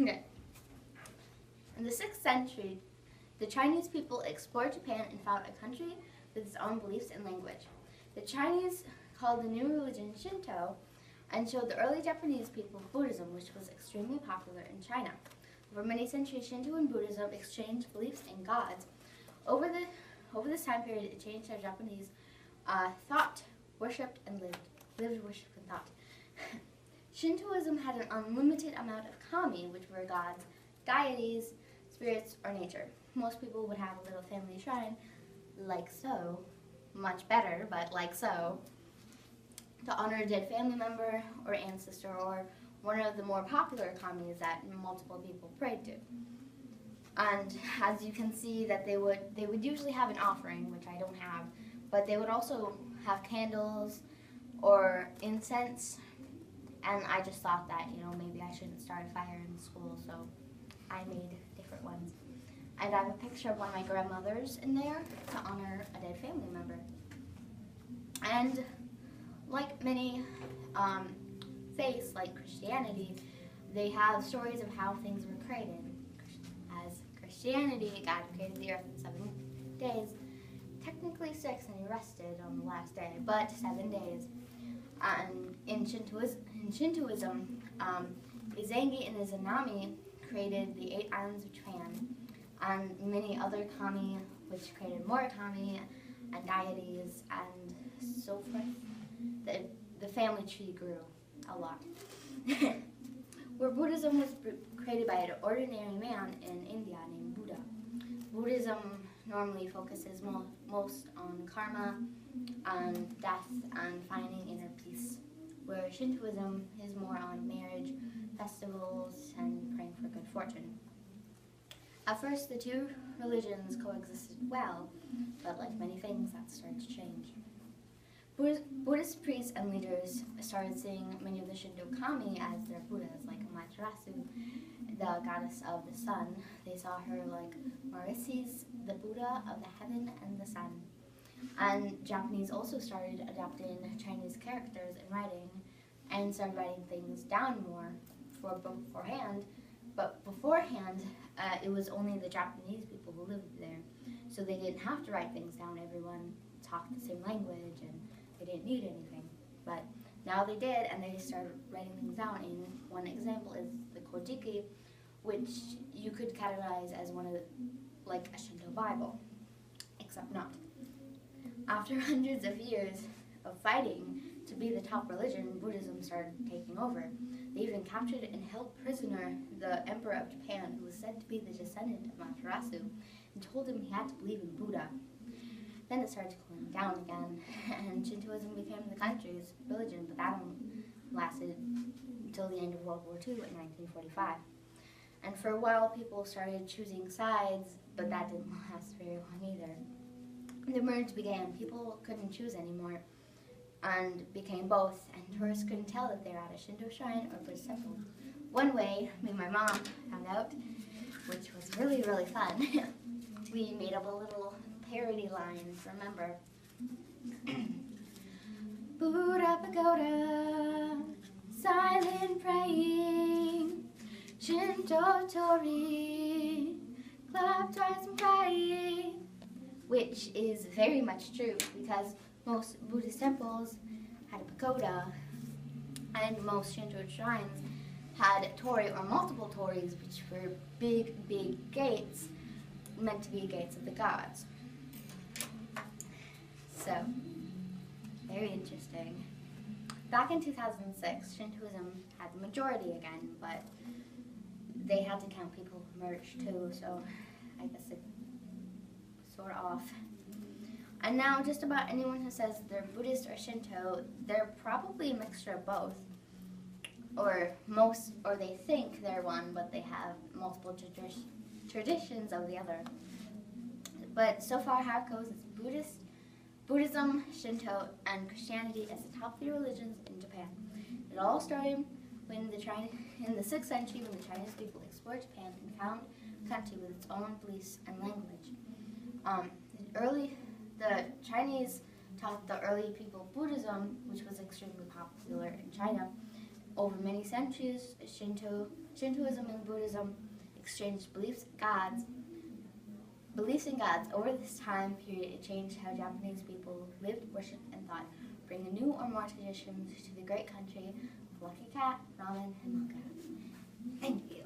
Okay. In the 6th century, the Chinese people explored Japan and found a country with its own beliefs and language. The Chinese called the new religion Shinto and showed the early Japanese people Buddhism, which was extremely popular in China. For many centuries, Shinto and Buddhism exchanged beliefs in gods. Over this time period, it changed how Japanese thought, worshipped, and lived, worshipped, and thought. Shintoism had an unlimited amount of kami, which were gods, deities, spirits, or nature. Most people would have a little family shrine, like so, much better, but like so, to honor a dead family member or ancestor, or one of the more popular kamis that multiple people prayed to. And as you can see, that they would usually have an offering, which I don't have, but they would also have candles or incense. And I just thought that, maybe I shouldn't start a fire in school, so I made different ones. And I have a picture of one of my grandmothers in there to honor a dead family member. And like many faiths, like Christianity, they have stories of how things were created. As Christianity, God created the earth in 7 days, technically 6, and he rested on the last day, but 7 days. And in Shintoism, Izangi and Izanami created the 8 islands of Japan, and many other kami, which created more kami and deities and so forth. The family tree grew a lot. Where Buddhism was created by an ordinary man in India named Buddha. Buddhism normally focuses most on karma, on death, and finding inner peace, where Shintoism is more on marriage, festivals, and praying for good fortune. At first, the two religions coexisted well, but like many things, that started to change. Buddhist priests and leaders started seeing many of the Shinto kami as their Buddhas, like Amaterasu, the goddess of the sun. They saw her like Marisis, the Buddha of the heaven and the sun. And Japanese also started adopting Chinese characters in writing and started writing things down more beforehand. But beforehand, it was only the Japanese people who lived there. So they didn't have to write things down. Everyone talked the same language and they didn't need anything. But now they did, and they started writing things down. And one example is the Kojiki, which you could categorize as like a Shinto Bible, except not. After hundreds of years of fighting to be the top religion, Buddhism started taking over. They even captured and held prisoner the Emperor of Japan, who was said to be the descendant of Amaterasu, and told him he had to believe in Buddha. Then it started cooling down again, and Shintoism became the country's religion, but that only lasted until the end of World War II in 1945. And for a while, people started choosing sides, but that didn't last very long either. The merge began. People couldn't choose anymore, and became both, and tourists couldn't tell if they were at a Shinto shrine or Buddhist temple. One way, me and my mom found out, which was really, really fun, we made up a little parody line, remember? Buddha pagoda, silent praying, Shinto tori, clap twice and praying, which is very much true because most Buddhist temples had a pagoda and most Shinto shrines had tori or multiple tories, which were big, big gates meant to be gates of the gods. So, very interesting. Back in 2006, Shintoism had the majority again, but they had to count people who merged too, so I guess it's sort of off. And now just about anyone who says they're Buddhist or Shinto, they're probably a mixture of both. Or they think they're one, but they have multiple traditions of the other. But so far how it goes is Buddhism, Shinto, and Christianity as the top 3 religions in Japan. It all started in the 6th century when the Chinese people explored Japan and found a country with its own beliefs and language. The Chinese taught the early people Buddhism, which was extremely popular in China, Over many centuries, Shintoism and Buddhism exchanged beliefs in gods. Over this time period, it changed how Japanese people lived, worshipped, and thought, bringing new or more traditions to the great country of Lucky Cat, ramen, and manga. Thank you.